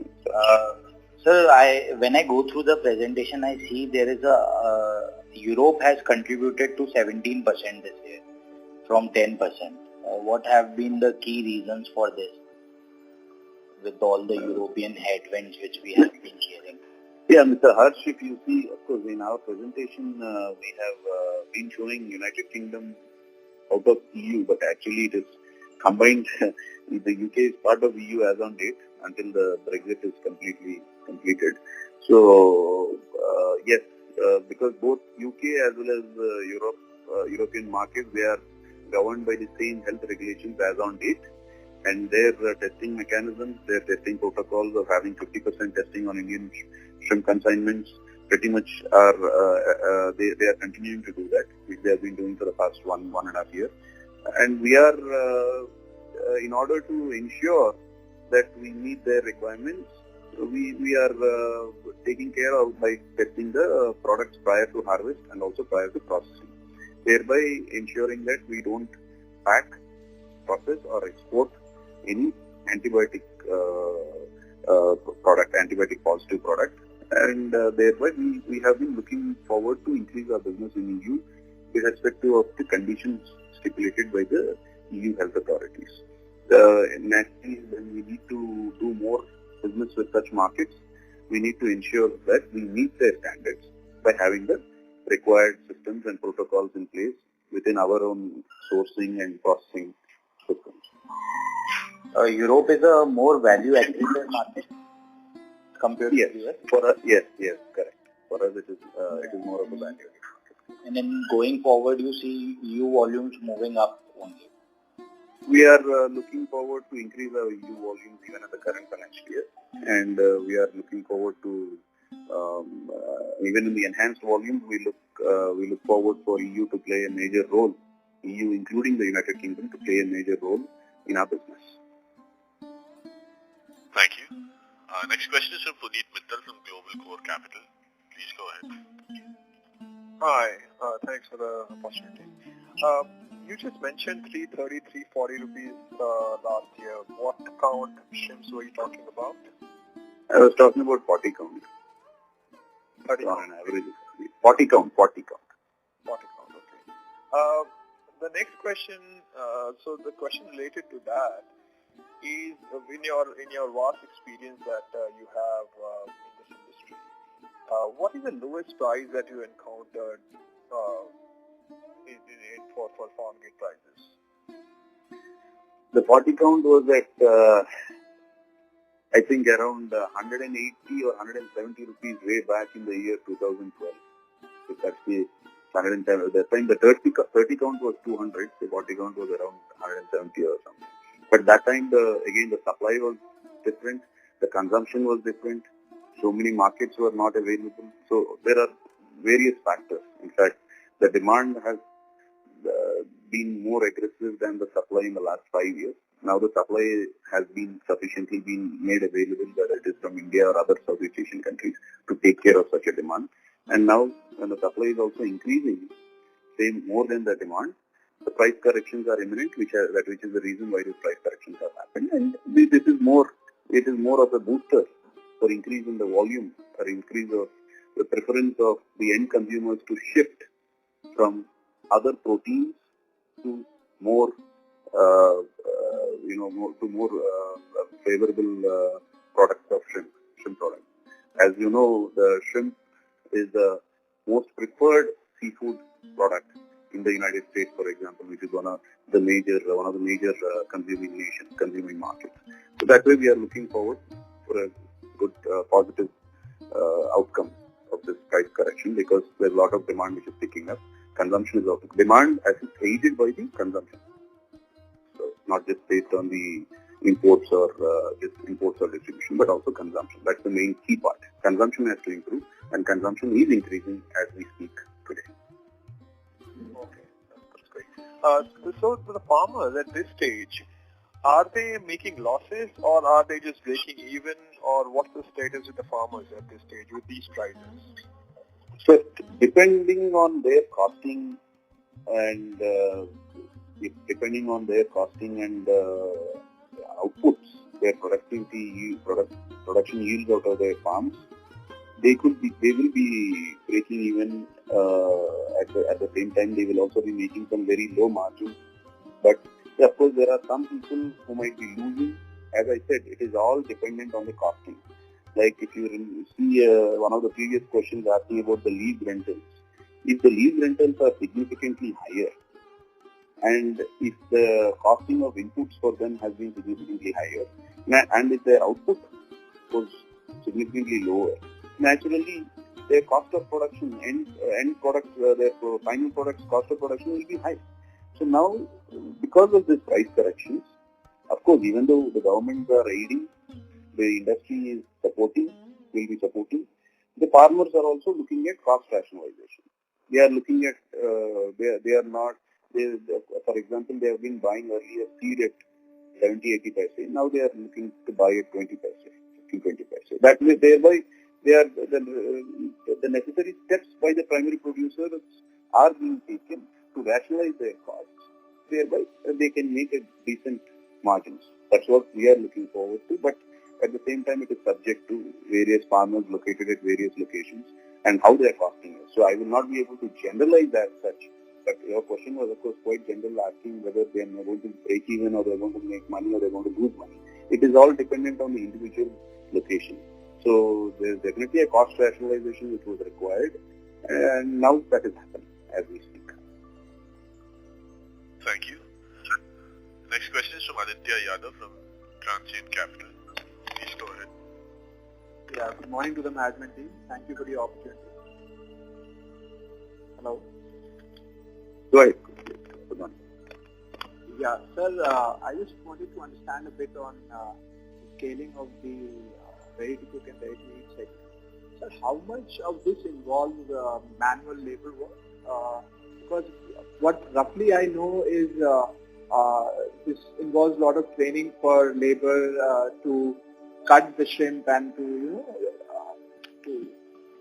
S10: Sir, when I go through the presentation, I see there is Europe has contributed to 17% this year from 10%. What have been the key reasons for this with all the European headwinds which we have been hearing?
S1: Yeah, Mr. Harsh, if you see, of course, in our presentation, we have been showing United Kingdom out of EU, but actually it is combined. The UK is part of EU as on date until the Brexit is completely completed. So, yes, because both UK as well as European markets, they are governed by the same health regulations as on date. And their testing mechanisms, their testing protocols of having 50% testing on Indian shrimp consignments pretty much are, they are continuing to do that, which they have been doing for the past one and a half years. And we are, in order to ensure that we meet their requirements, we are taking care of by testing the products prior to harvest and also prior to processing, thereby ensuring that we don't pack, process or export any antibiotic product, antibiotic positive product, and thereby we have been looking forward to increase our business in EU irrespective of the conditions stipulated by the EU health authorities. Naturally, when we need to do more business with such markets, we need to ensure that we meet their standards by having the required systems and protocols in place within our own sourcing and processing systems.
S10: Europe is a more value-accretive market compared to US?
S1: For us, yes, correct. For us, it is more of a value.
S10: And then going forward, you see EU volumes moving up only.
S1: We are looking forward to increase our EU volumes even in the current financial year, and we are looking forward to even in the enhanced volumes. We look forward for EU to play a major role. EU, including the United Kingdom, to play a major role in our business.
S3: Thank you. Next question is from Puneet Mittal from Global Core Capital. Please go ahead.
S11: Hi, thanks for the opportunity. You just mentioned 330, 340 rupees last year. What count shrimps were you talking about?
S1: I was talking about 40 count.
S11: 30
S1: on
S11: count.
S1: an average. 40 count, okay.
S11: The next question, so the question related to that is in your vast experience that you have in this industry, what is the lowest price that you encountered for farm gate prices?
S1: The 40 count was at, I think, around 180 or 170 rupees way back in the year 2012. So that's the 110. At that time, the 30 count was 200. The 40 count was around 170 or something. But that time, again, the supply was different. The consumption was different. So many markets were not available. So there are various factors. In fact, the demand has been more aggressive than the supply in the last 5 years. Now the supply has been sufficiently made available, whether it is from India or other Southeast Asian countries, to take care of such a demand. And now when the supply is also increasing, say more than the demand, the price corrections are imminent, which is the reason why these price corrections have happened. And it is more of a booster for increase in the volume or increase of the preference of the end consumers to shift from other proteins to more, more favorable products of shrimp products. As you know, the shrimp is the most preferred seafood product in the United States, for example, which is one of the major consuming markets. So that way, we are looking forward for a good, positive outcome of this price correction, because there's a lot of demand which is picking up. Consumption is also demand as it's aided by the consumption. So not just based on the imports or distribution, but also consumption. That's the main key part. Consumption has to improve, and consumption is increasing as we speak today.
S11: Okay, that's great. So the farmers at this stage, are they making losses or are they just breaking even, or what's the status with the farmers at this stage with these prices?
S1: So depending on their costing and outputs, their production yields out of their farms, they will be breaking even. At the same time, they will also be making some very low margins. But of course, there are some people who might be losing. As I said, it is all dependent on the costing. Like if you see one of the previous questions asking about the lease rentals. If the lease rentals are significantly higher, and if the costing of inputs for them has been significantly higher, and if their output was significantly lower, naturally their cost of production, end products, their final products cost of production will be high. So now, because of this price corrections, of course, even though the governments are aiding, the industry is will be supporting, the farmers are also looking at cost rationalization. They are looking at, for example, they have been buying earlier seed at 70-80 paise. Now they are looking to buy at 20 paise, 15-20 paise. That way, thereby, the necessary steps by the primary producers are being taken to rationalize their costs. Thereby, they can make a decent margins. That's what we are looking forward to. But at the same time, it is subject to various farmers located at various locations and how they are costing it. So I will not be able to generalize as such. But your question was, of course, quite general, asking whether they are going to break even or they are going to make money or they are going to lose money. It is all dependent on the individual location. So there is definitely a cost rationalization which was required, and now that is happening as we speak.
S3: Thank you. Next question is from Aditya Yadav from Transient Capital. Please go ahead.
S12: Yeah, good morning to the management team. Thank you for the opportunity. Hello.
S1: Go ahead. Good morning.
S12: Yeah, sir, I just wanted to understand a bit on scaling of the ready-to-cook and ready-to-eat segment. Sir, how much of this involves manual labor work? Because what roughly I know is this involves a lot of training for labor to cut the shrimp and to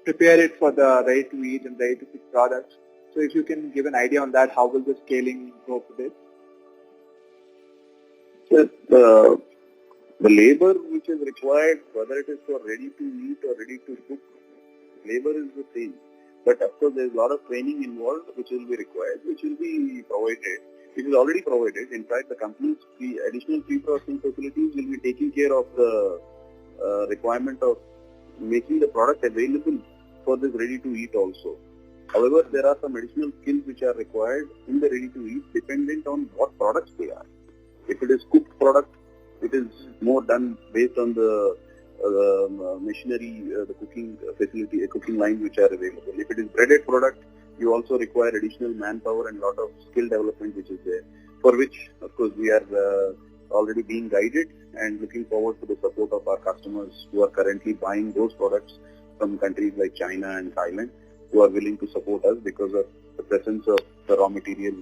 S12: prepare it for the ready-to-eat and ready-to-cook products. So if you can give an idea on that, how will the scaling go for this?
S1: Yes, the labor which is required, whether it is for ready-to-eat or ready-to-cook, labor is the same. But of course, there is a lot of training involved which will be required, which will be provided. It is already provided. In fact, the company's additional pre-processing facilities will be taking care of the requirement of making the product available for this ready-to-eat also. However, there are some additional skills which are required in the ready-to-eat dependent on what products they are. If it is cooked product, it is more done based on the machinery, the cooking facility, cooking lines which are available. If it is breaded product, you also require additional manpower and lot of skill development which is there, for which, of course, we are already being guided and looking forward to the support of our customers who are currently buying those products from countries like China and Thailand, who are willing to support us because of the presence of the raw material,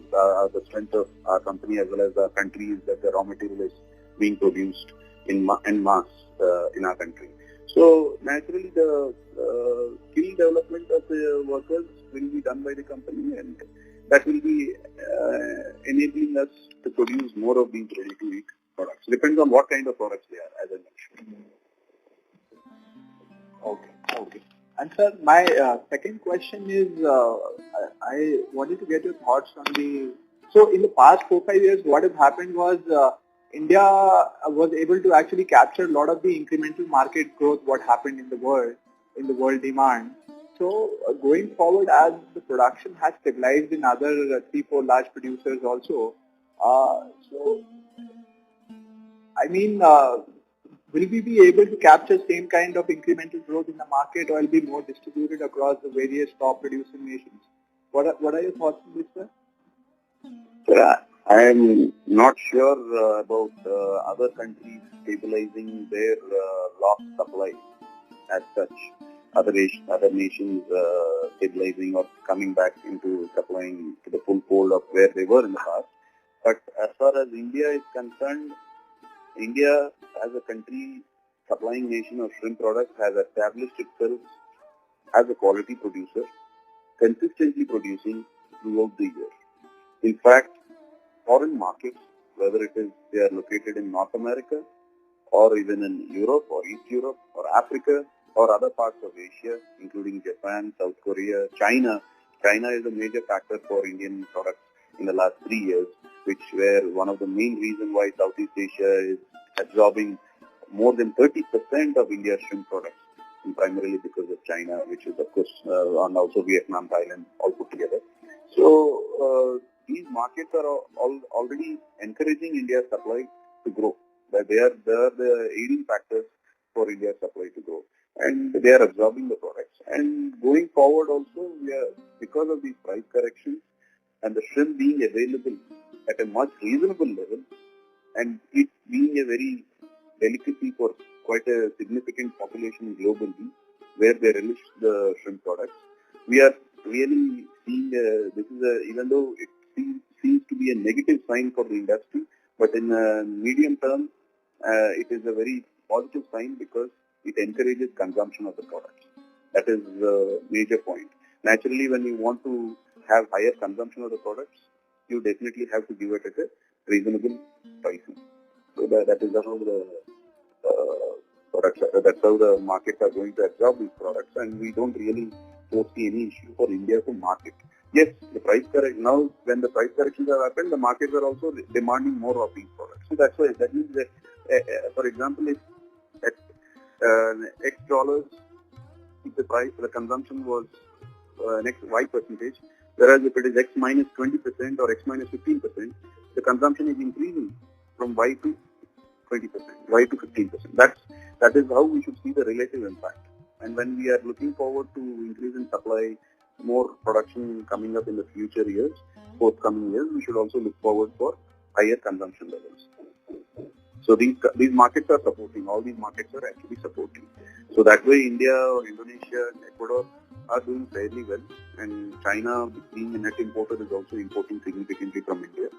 S1: the strength of our company as well as our country is that the raw material is being produced in mass in our country. So naturally the skill development of the workers will be done by the company, and that will be
S12: Okay. And sir, my second question is, I wanted to get your thoughts on so in the past 4-5 years, what has happened was India was able to actually capture a lot of the incremental market growth, what happened in the world demand. So going forward, as the production has stabilized in other 3-4 large producers also, so I mean, will we be able to capture same kind of incremental growth in the market, or will be more distributed across the various top producing nations? What are your thoughts on this, sir?
S1: I am not sure about other countries stabilizing their lost supply as such. Other nations stabilizing or coming back into supplying to the full fold of where they were in the past. But as far as India is concerned, India as a country supplying nation of shrimp products has established itself as a quality producer, consistently producing throughout the year. In fact, foreign markets, whether it is they are located in North America or even in Europe or East Europe or Africa or other parts of Asia, including Japan, South Korea, China. China is a major factor for Indian products in the last 3 years, which were one of the main reasons why Southeast Asia is absorbing more than 30% of India's shrimp products, and primarily because of China, which is of course, and also Vietnam, Thailand, all put together. So these markets are already encouraging India's supply to grow. They are the aiding factors for India's supply to grow, and they are absorbing the products. And going forward also, because of these price corrections and the shrimp being available at a much reasonable level, and it being a very delicacy for quite a significant population globally, where they relish the shrimp products, we are really seeing even though it seems to be a negative sign for the industry, but in a medium term, it is a very positive sign because it encourages consumption of the products. That is the major point. Naturally, when you want to have higher consumption of the products, you definitely have to give it at a reasonable pricing. So that is how the products, that's how the markets are going to absorb these products, and we don't really foresee any issue for India to market. Yes, the price correction, now when the price corrections have happened, the markets are also demanding more of these products. So that's why, that means that, for example, if at X dollars, if the price, the consumption was X Y percentage, whereas if it is X minus 20% or X minus 15%, the consumption is increasing from Y to 20%, Y to 15%. That is how we should see the relative impact. And when we are looking forward to increase in supply, more production coming up in the future years, forthcoming years, we should also look forward for higher consumption levels. So these markets are supporting, all these markets are actually supporting. So that way India or Indonesia and Ecuador are doing fairly well, and China, being a net importer, is also importing significantly from India.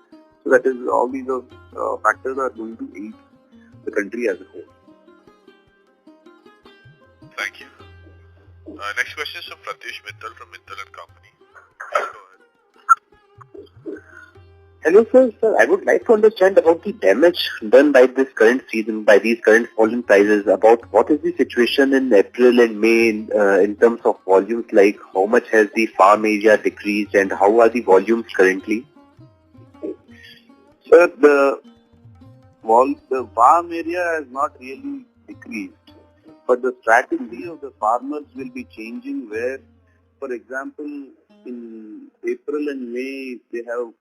S1: So that is, all these factors are going to aid the country as a whole.
S3: Thank you. Next question is from Pratish Mittal from Mittal and Company. Go ahead.
S13: Hello sir, I would like to understand about the damage done by this current season, by these current falling prices, about what is the situation in April and May in terms of volumes, like how much has the farm area decreased and how are the volumes currently?
S1: Sir, the farm area has not really decreased, but the strategy of the farmers will be changing, where, for example, in April and May, they have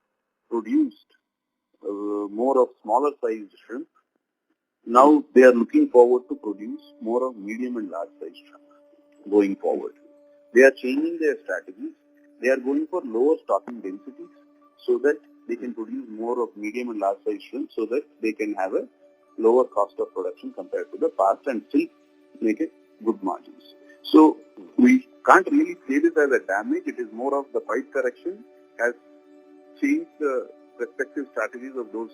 S1: produced more of smaller sized shrimp. Now they are looking forward to produce more of medium and large sized shrimp going forward. They are changing their strategies. They are going for lower stocking densities so that they can produce more of medium and large sized shrimp, so that they can have a lower cost of production compared to the past and still make it good margins. So we can't really say this as a damage. It is more of the price correction has changed the respective strategies of those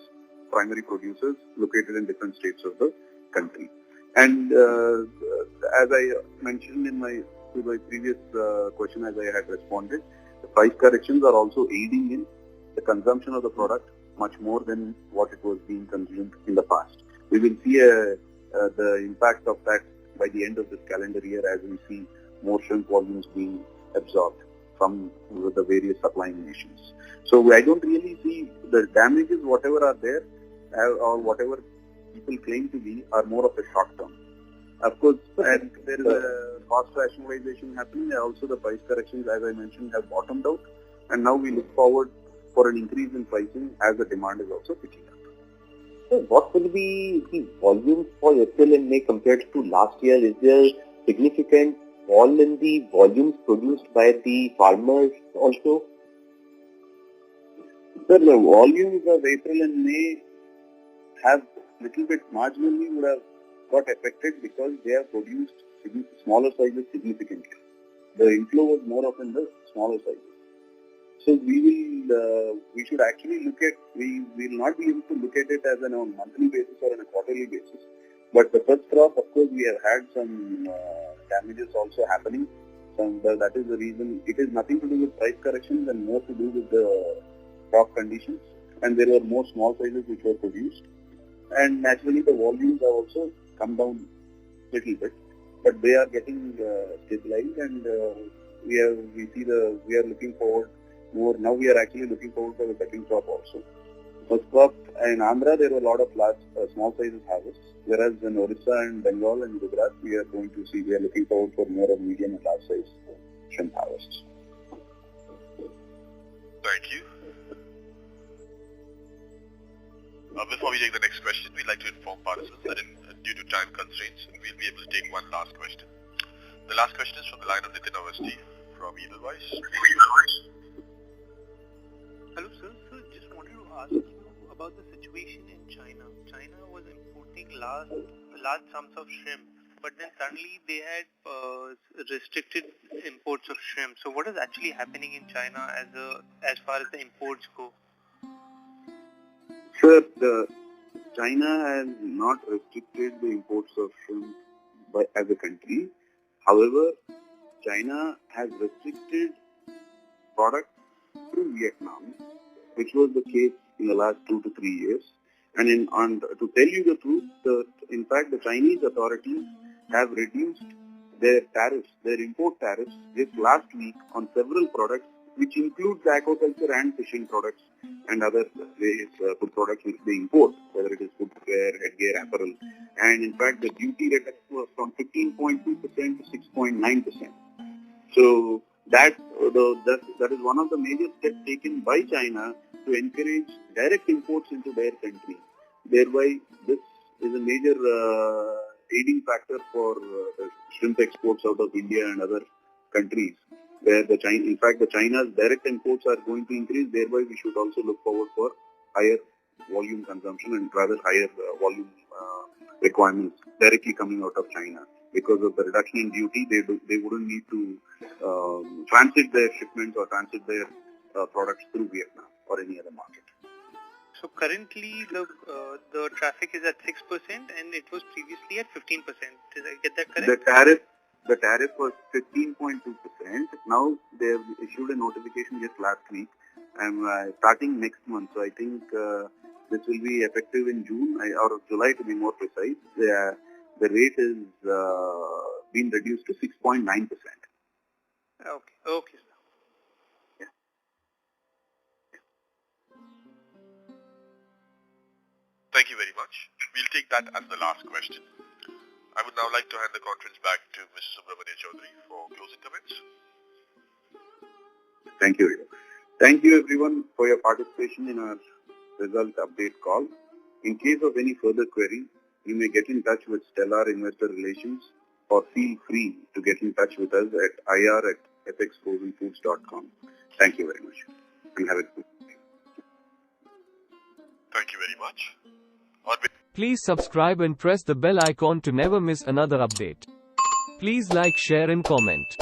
S1: primary producers located in different states of the country. And as I mentioned in my previous question, as I had responded, the price corrections are also aiding in the consumption of the product much more than what it was being consumed in the past. We will see the impact of that by the end of this calendar year as we see more shrimp volumes being absorbed from the various supplying nations. So I don't really see the damages, whatever are there or whatever people claim to be, are more of a short term. Of course, and there is a cost rationalization happening, and also the price corrections, as I mentioned, have bottomed out, and now we look forward for an increase in pricing as the demand is also picking up.
S13: So what will be the volume for April and May compared to last year? Is there significant fall in the volumes produced by the farmers also?
S1: Sir, the volumes of April and May have little bit marginally would have got affected because they have produced smaller sizes significantly. The inflow was more of in the smaller sizes. So we should actually look at, we will not be able to look at it as on a monthly basis or on a quarterly basis. But the first crop, of course, we have had some damages also happening. That is the reason. It is nothing to do with price corrections and more to do with the crop conditions. And there were more small sizes which were produced. And naturally, the volumes have also come down a little bit. But they are getting stabilized, and we are looking forward more. Now we are actually looking forward for the second crop also. First crop in Andhra, there were a lot of large, small sizes harvests, whereas in Orissa and Bengal and Gujarat, we are looking forward for more of medium and large size shrimp harvests.
S3: Thank you. Before we take the next question, we'd like to inform participants that due to time constraints, we'll be able to take one last question. The last question is from the line of Nitin Awasthi from Edelweiss.
S5: Hello sir, just wanted to ask you about the situation in China. China was importing large sums of shrimp, but then suddenly they had restricted imports of shrimp. So what is actually happening in China as far as the imports go?
S1: Sir, China has not restricted the imports of shrimp as a country. However, China has restricted products through Vietnam, which was the case in the last 2 to 3 years. And to tell you the truth, in fact, the Chinese authorities have reduced their tariffs, their import tariffs, just last week on several products, which includes aquaculture and fishing products and other various food products which they import, whether it is footwear, headgear, apparel. And in fact, the duty rate was from 15.2% to 6.9%. So that is one of the major steps taken by China to encourage direct imports into their country. Thereby, this is a major aiding factor for shrimp exports out of India and other countries, where the China's direct imports are going to increase. Thereby, we should also look forward for higher volume consumption and rather higher volume requirements directly coming out of China. Because of the reduction in duty, they wouldn't need to transit their shipments or transit their products through Vietnam or any other market.
S5: So currently the traffic is at 6% and it was previously at 15%. Did I get that correct?
S1: The tariff was 15.2%. Now they have issued a notification just last week, and starting next month. So I think this will be effective in June or July to be more precise. The rate is been reduced to 6.9%.
S5: Okay, sir.
S1: Yeah.
S3: Thank you very much. We'll take that as the last question. I would now like to hand the conference back to Mr. Subramanian Chaudhary for closing comments.
S1: Thank you. Thank you everyone for your participation in our result update call. In case of any further query, you may get in touch with Stellar Investor Relations or feel free to get in touch with us at ir@fxfrozenfoods.com. Thank you very much and have a good day.
S3: Thank you very much.
S14: Please subscribe and press the bell icon to never miss another update. Please like, share and comment.